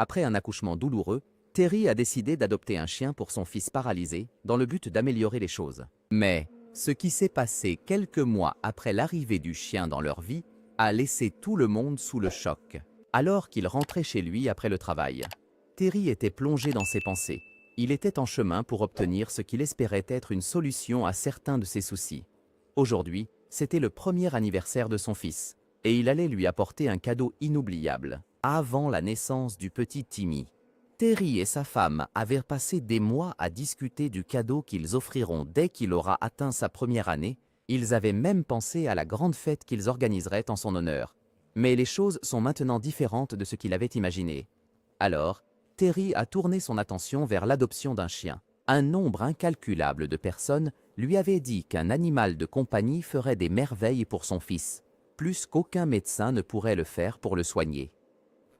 Après un accouchement douloureux, Terry a décidé d'adopter un chien pour son fils paralysé, dans le but d'améliorer les choses. Mais, ce qui s'est passé quelques mois après l'arrivée du chien dans leur vie a laissé tout le monde sous le choc. Alors qu'il rentrait chez lui après le travail, Terry était plongé dans ses pensées. Il était en chemin pour obtenir ce qu'il espérait être une solution à certains de ses soucis. Aujourd'hui, c'était le premier anniversaire de son fils, et il allait lui apporter un cadeau inoubliable, avant la naissance du petit Timmy. Terry et sa femme avaient passé des mois à discuter du cadeau qu'ils offriront dès qu'il aura atteint sa première année. Ils avaient même pensé à la grande fête qu'ils organiseraient en son honneur. Mais les choses sont maintenant différentes de ce qu'il avait imaginé. Alors, Terry a tourné son attention vers l'adoption d'un chien. Un nombre incalculable de personnes lui avaient dit qu'un animal de compagnie ferait des merveilles pour son fils, plus qu'aucun médecin ne pourrait le faire pour le soigner.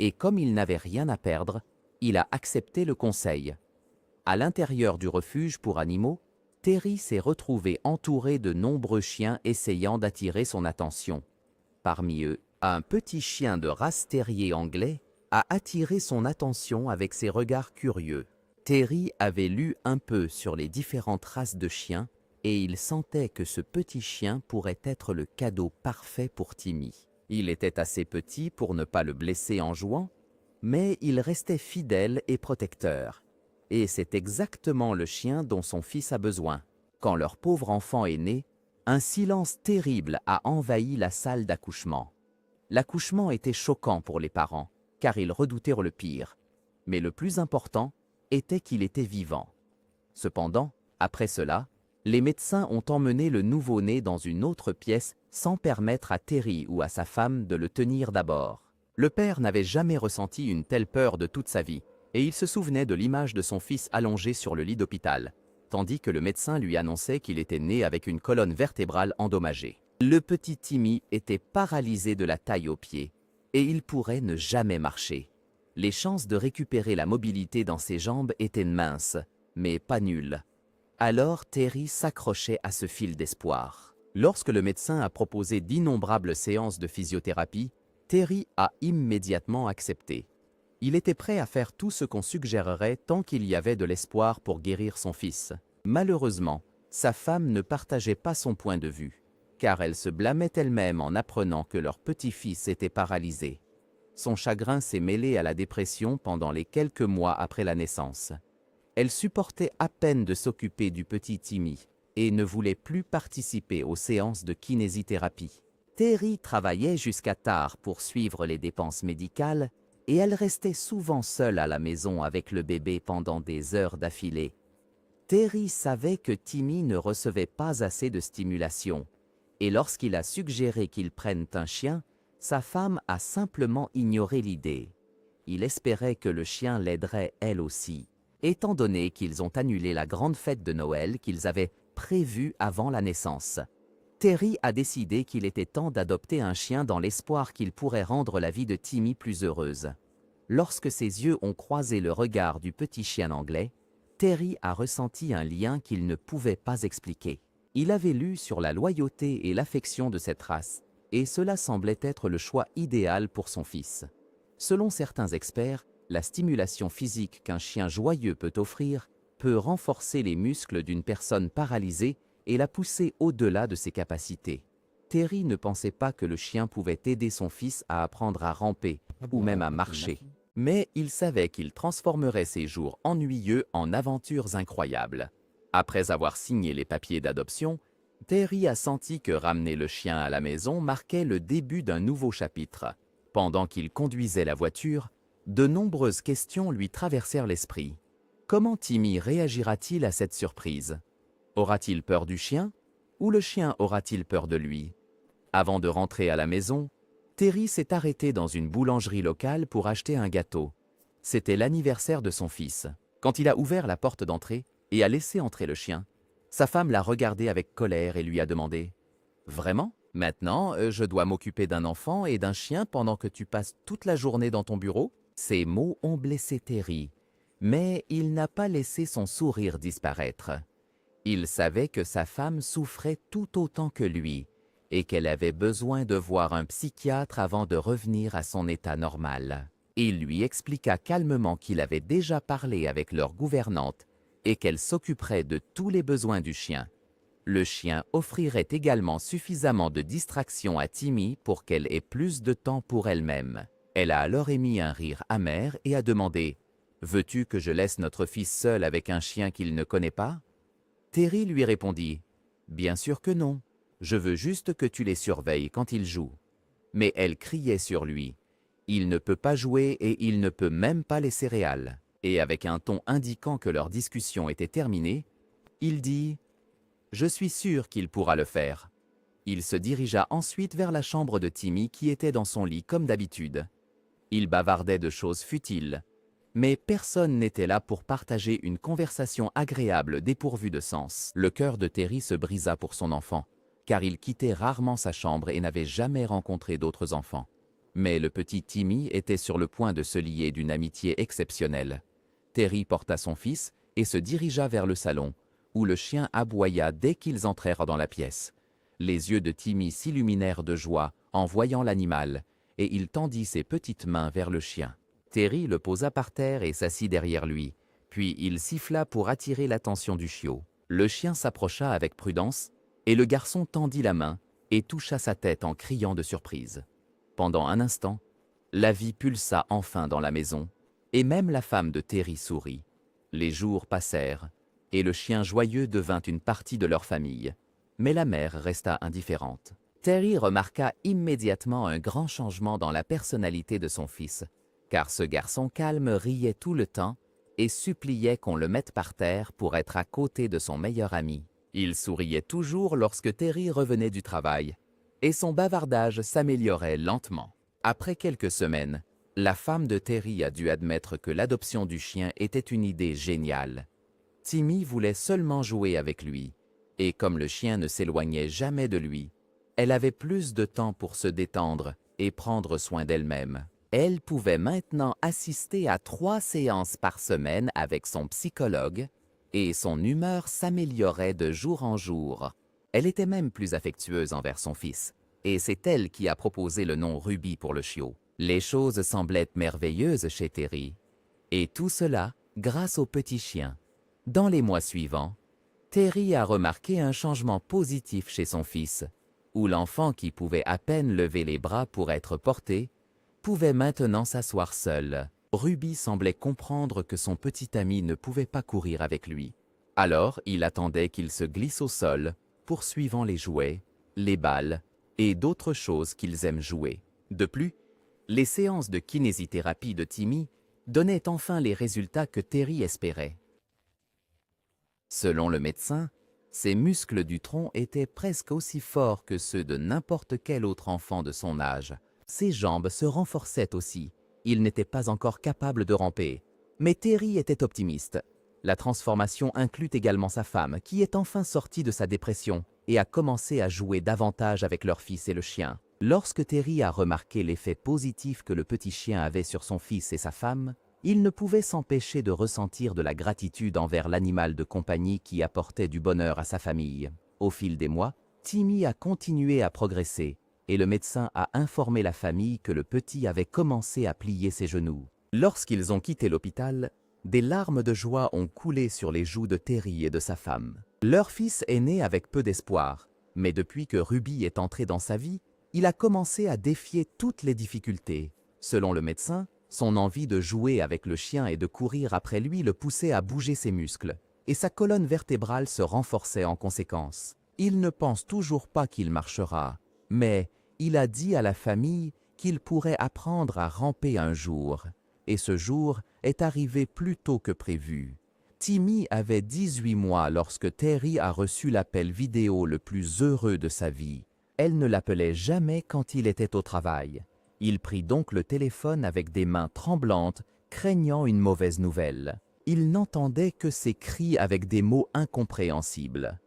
Et comme il n'avait rien à perdre, il a accepté le conseil. À l'intérieur du refuge pour animaux, Terry s'est retrouvé entouré de nombreux chiens essayant d'attirer son attention. Parmi eux, un petit chien de race terrier anglais a attiré son attention avec ses regards curieux. Terry avait lu un peu sur les différentes races de chiens et il sentait que ce petit chien pourrait être le cadeau parfait pour Timmy. Il était assez petit pour ne pas le blesser en jouant, mais il restait fidèle et protecteur. Et c'est exactement le chien dont son fils a besoin. Quand leur pauvre enfant est né, un silence terrible a envahi la salle d'accouchement. L'accouchement était choquant pour les parents, car ils redoutèrent le pire. Mais le plus important était qu'il était vivant. Cependant, après cela, les médecins ont emmené le nouveau-né dans une autre pièce sans permettre à Terry ou à sa femme de le tenir d'abord. Le père n'avait jamais ressenti une telle peur de toute sa vie, et il se souvenait de l'image de son fils allongé sur le lit d'hôpital, tandis que le médecin lui annonçait qu'il était né avec une colonne vertébrale endommagée. Le petit Timmy était paralysé de la taille aux pieds, et il pourrait ne jamais marcher. Les chances de récupérer la mobilité dans ses jambes étaient minces, mais pas nulles. Alors Terry s'accrochait à ce fil d'espoir. Lorsque le médecin a proposé d'innombrables séances de physiothérapie, Terry a immédiatement accepté. Il était prêt à faire tout ce qu'on suggérerait tant qu'il y avait de l'espoir pour guérir son fils. Malheureusement, sa femme ne partageait pas son point de vue, car elle se blâmait elle-même en apprenant que leur petit-fils était paralysé. Son chagrin s'est mêlé à la dépression pendant les quelques mois après la naissance. Elle supportait à peine de s'occuper du petit Timmy et ne voulait plus participer aux séances de kinésithérapie. Terry travaillait jusqu'à tard pour suivre les dépenses médicales et elle restait souvent seule à la maison avec le bébé pendant des heures d'affilée. Terry savait que Timmy ne recevait pas assez de stimulation et lorsqu'il a suggéré qu'ils prennent un chien, sa femme a simplement ignoré l'idée. Il espérait que le chien l'aiderait elle aussi, étant donné qu'ils ont annulé la grande fête de Noël qu'ils avaient prévue avant la naissance. Terry a décidé qu'il était temps d'adopter un chien dans l'espoir qu'il pourrait rendre la vie de Timmy plus heureuse. Lorsque ses yeux ont croisé le regard du petit chien anglais, Terry a ressenti un lien qu'il ne pouvait pas expliquer. Il avait lu sur la loyauté et l'affection de cette race, et cela semblait être le choix idéal pour son fils. Selon certains experts, la stimulation physique qu'un chien joyeux peut offrir peut renforcer les muscles d'une personne paralysée et la pousser au-delà de ses capacités. Terry ne pensait pas que le chien pouvait aider son fils à apprendre à ramper ou même à marcher. Mais il savait qu'il transformerait ses jours ennuyeux en aventures incroyables. Après avoir signé les papiers d'adoption, Terry a senti que ramener le chien à la maison marquait le début d'un nouveau chapitre. Pendant qu'il conduisait la voiture, de nombreuses questions lui traversèrent l'esprit. Comment Timmy réagira-t-il à cette surprise? Aura-t-il peur du chien? Ou le chien aura-t-il peur de lui? Avant de rentrer à la maison, Terry s'est arrêté dans une boulangerie locale pour acheter un gâteau. C'était l'anniversaire de son fils. Quand il a ouvert la porte d'entrée et a laissé entrer le chien, sa femme l'a regardé avec colère et lui a demandé « Vraiment? Maintenant, je dois m'occuper d'un enfant et d'un chien pendant que tu passes toute la journée dans ton bureau ?» Ces mots ont blessé Terry, mais il n'a pas laissé son sourire disparaître. Il savait que sa femme souffrait tout autant que lui et qu'elle avait besoin de voir un psychiatre avant de revenir à son état normal. Il lui expliqua calmement qu'il avait déjà parlé avec leur gouvernante et qu'elle s'occuperait de tous les besoins du chien. Le chien offrirait également suffisamment de distraction à Timmy pour qu'elle ait plus de temps pour elle-même. Elle a alors émis un rire amer et a demandé « Veux-tu que je laisse notre fils seul avec un chien qu'il ne connaît pas ?» Terry lui répondit « Bien sûr que non, je veux juste que tu les surveilles quand ils jouent. » Mais elle criait sur lui « Il ne peut pas jouer et il ne peut même pas les céréales. » Et avec un ton indiquant que leur discussion était terminée, il dit « Je suis sûr qu'il pourra le faire. » Il se dirigea ensuite vers la chambre de Timmy qui était dans son lit comme d'habitude. Il bavardait de choses futiles, mais personne n'était là pour partager une conversation agréable dépourvue de sens. Le cœur de Terry se brisa pour son enfant, car il quittait rarement sa chambre et n'avait jamais rencontré d'autres enfants. Mais le petit Timmy était sur le point de se lier d'une amitié exceptionnelle. Terry porta son fils et se dirigea vers le salon, où le chien aboya dès qu'ils entrèrent dans la pièce. Les yeux de Timmy s'illuminèrent de joie en voyant l'animal, et il tendit ses petites mains vers le chien. Terry le posa par terre et s'assit derrière lui, puis il siffla pour attirer l'attention du chiot. Le chien s'approcha avec prudence, et le garçon tendit la main et toucha sa tête en criant de surprise. Pendant un instant, la vie pulsa enfin dans la maison, et même la femme de Terry sourit. Les jours passèrent, et le chien joyeux devint une partie de leur famille, mais la mère resta indifférente. Terry remarqua immédiatement un grand changement dans la personnalité de son fils, car ce garçon calme riait tout le temps et suppliait qu'on le mette par terre pour être à côté de son meilleur ami. Il souriait toujours lorsque Terry revenait du travail, et son bavardage s'améliorait lentement. Après quelques semaines, la femme de Terry a dû admettre que l'adoption du chien était une idée géniale. Timmy voulait seulement jouer avec lui, et comme le chien ne s'éloignait jamais de lui, elle avait plus de temps pour se détendre et prendre soin d'elle-même. Elle pouvait maintenant assister à 3 séances par semaine avec son psychologue, et son humeur s'améliorait de jour en jour. Elle était même plus affectueuse envers son fils, et c'est elle qui a proposé le nom Ruby pour le chiot. Les choses semblaient merveilleuses chez Terry, et tout cela grâce au petit chien. Dans les mois suivants, Terry a remarqué un changement positif chez son fils, où l'enfant qui pouvait à peine lever les bras pour être porté, pouvait maintenant s'asseoir seul. Ruby semblait comprendre que son petit ami ne pouvait pas courir avec lui. Alors, il attendait qu'il se glisse au sol, poursuivant les jouets, les balles et d'autres choses qu'ils aiment jouer. De plus, les séances de kinésithérapie de Timmy donnaient enfin les résultats que Terry espérait. Selon le médecin, ses muscles du tronc étaient presque aussi forts que ceux de n'importe quel autre enfant de son âge. Ses jambes se renforçaient aussi. Il n'était pas encore capable de ramper. Mais Terry était optimiste. La transformation inclut également sa femme, qui est enfin sortie de sa dépression et a commencé à jouer davantage avec leur fils et le chien. Lorsque Terry a remarqué l'effet positif que le petit chien avait sur son fils et sa femme, il ne pouvait s'empêcher de ressentir de la gratitude envers l'animal de compagnie qui apportait du bonheur à sa famille. Au fil des mois, Timmy a continué à progresser, et le médecin a informé la famille que le petit avait commencé à plier ses genoux. Lorsqu'ils ont quitté l'hôpital, des larmes de joie ont coulé sur les joues de Terry et de sa femme. Leur fils est né avec peu d'espoir, mais depuis que Ruby est entré dans sa vie, il a commencé à défier toutes les difficultés. Selon le médecin, son envie de jouer avec le chien et de courir après lui le poussait à bouger ses muscles, et sa colonne vertébrale se renforçait en conséquence. Il ne pense toujours pas qu'il marchera, mais il a dit à la famille qu'il pourrait apprendre à ramper un jour, et ce jour est arrivé plus tôt que prévu. Timmy avait 18 mois lorsque Terry a reçu l'appel vidéo le plus heureux de sa vie. Elle ne l'appelait jamais quand il était au travail. Il prit donc le téléphone avec des mains tremblantes, craignant une mauvaise nouvelle. Il n'entendait que ses cris avec des mots incompréhensibles.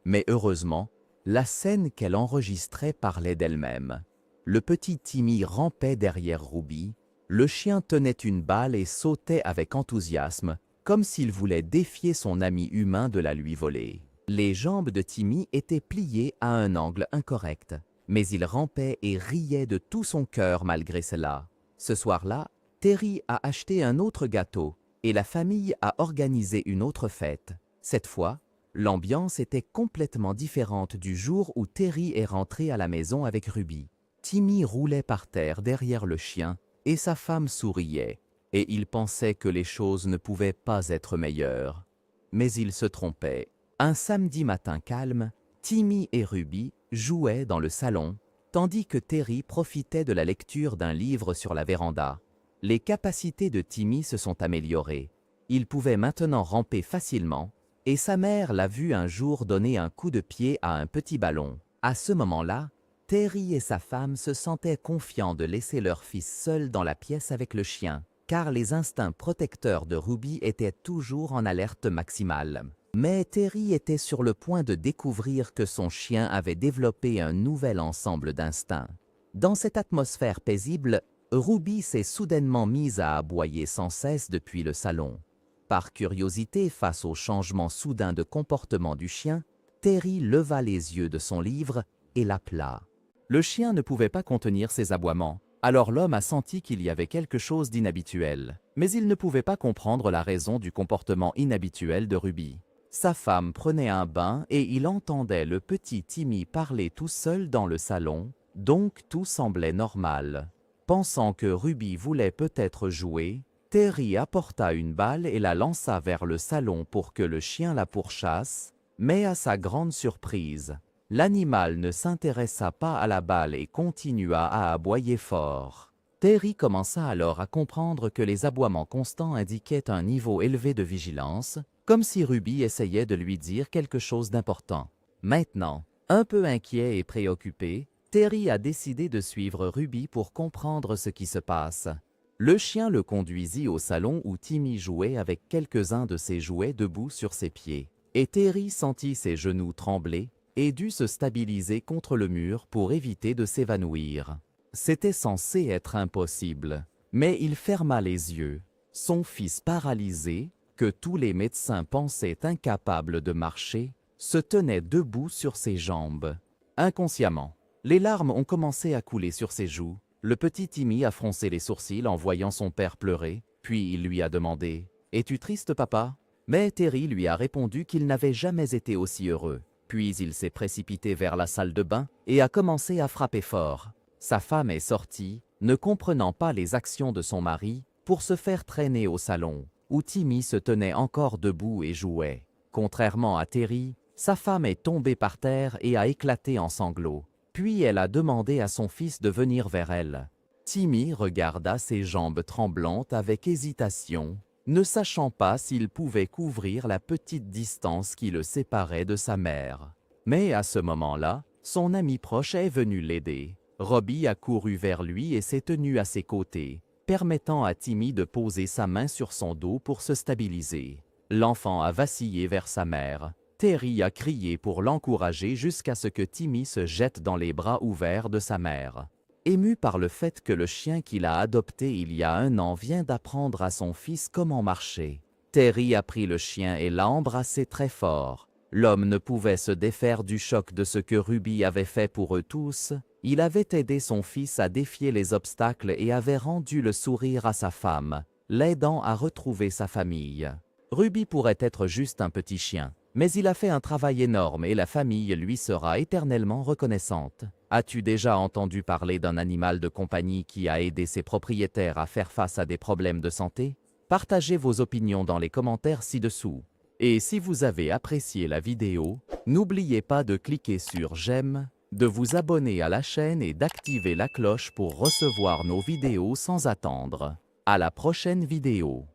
Mais heureusement, la scène qu'elle enregistrait parlait d'elle-même. Le petit Timmy rampait derrière Ruby, le chien tenait une balle et sautait avec enthousiasme, comme s'il voulait défier son ami humain de la lui voler. Les jambes de Timmy étaient pliées à un angle incorrect, mais il rampait et riait de tout son cœur malgré cela. Ce soir-là, Terry a acheté un autre gâteau et la famille a organisé une autre fête. Cette fois, l'ambiance était complètement différente du jour où Terry est rentré à la maison avec Ruby. Timmy roulait par terre derrière le chien et sa femme souriait, et il pensait que les choses ne pouvaient pas être meilleures. Mais il se trompait. Un samedi matin calme, Timmy et Ruby jouaient dans le salon, tandis que Terry profitait de la lecture d'un livre sur la véranda. Les capacités de Timmy se sont améliorées. Il pouvait maintenant ramper facilement, et sa mère l'a vu un jour donner un coup de pied à un petit ballon. À ce moment-là, Terry et sa femme se sentaient confiants de laisser leur fils seul dans la pièce avec le chien, car les instincts protecteurs de Ruby étaient toujours en alerte maximale. Mais Terry était sur le point de découvrir que son chien avait développé un nouvel ensemble d'instincts. Dans cette atmosphère paisible, Ruby s'est soudainement mise à aboyer sans cesse depuis le salon. Par curiosité face au changement soudain de comportement du chien, Terry leva les yeux de son livre et l'appela. Le chien ne pouvait pas contenir ses aboiements, alors l'homme a senti qu'il y avait quelque chose d'inhabituel. Mais il ne pouvait pas comprendre la raison du comportement inhabituel de Ruby. Sa femme prenait un bain et il entendait le petit Timmy parler tout seul dans le salon, donc tout semblait normal. Pensant que Ruby voulait peut-être jouer, Terry apporta une balle et la lança vers le salon pour que le chien la pourchasse, mais à sa grande surprise, l'animal ne s'intéressa pas à la balle et continua à aboyer fort. Terry commença alors à comprendre que les aboiements constants indiquaient un niveau élevé de vigilance, comme si Ruby essayait de lui dire quelque chose d'important. Maintenant, un peu inquiet et préoccupé, Terry a décidé de suivre Ruby pour comprendre ce qui se passe. Le chien le conduisit au salon où Timmy jouait avec quelques-uns de ses jouets debout sur ses pieds. Et Terry sentit ses genoux trembler et dut se stabiliser contre le mur pour éviter de s'évanouir. C'était censé être impossible, mais il ferma les yeux. Son fils paralysé, que tous les médecins pensaient incapable de marcher, se tenait debout sur ses jambes. Inconsciemment, les larmes ont commencé à couler sur ses joues. Le petit Timmy a froncé les sourcils en voyant son père pleurer, puis il lui a demandé « Es-tu triste, papa ?» Mais Terry lui a répondu qu'il n'avait jamais été aussi heureux. Puis il s'est précipité vers la salle de bain et a commencé à frapper fort. Sa femme est sortie, ne comprenant pas les actions de son mari, pour se faire traîner au salon, où Timmy se tenait encore debout et jouait. Contrairement à Terry, sa femme est tombée par terre et a éclaté en sanglots. Puis elle a demandé à son fils de venir vers elle. Timmy regarda ses jambes tremblantes avec hésitation, ne sachant pas s'il pouvait couvrir la petite distance qui le séparait de sa mère. Mais à ce moment-là, son ami proche est venu l'aider. Robbie a couru vers lui et s'est tenu à ses côtés, permettant à Timmy de poser sa main sur son dos pour se stabiliser. L'enfant a vacillé vers sa mère. Terry a crié pour l'encourager jusqu'à ce que Timmy se jette dans les bras ouverts de sa mère. Ému par le fait que le chien qu'il a adopté il y a 1 an vient d'apprendre à son fils comment marcher, Terry a pris le chien et l'a embrassé très fort. L'homme ne pouvait se défaire du choc de ce que Ruby avait fait pour eux tous. Il avait aidé son fils à défier les obstacles et avait rendu le sourire à sa femme, l'aidant à retrouver sa famille. Ruby pourrait être juste un petit chien, mais il a fait un travail énorme et la famille lui sera éternellement reconnaissante. As-tu déjà entendu parler d'un animal de compagnie qui a aidé ses propriétaires à faire face à des problèmes de santé? Partagez vos opinions dans les commentaires ci-dessous. Et si vous avez apprécié la vidéo, n'oubliez pas de cliquer sur j'aime, de vous abonner à la chaîne et d'activer la cloche pour recevoir nos vidéos sans attendre. À la prochaine vidéo.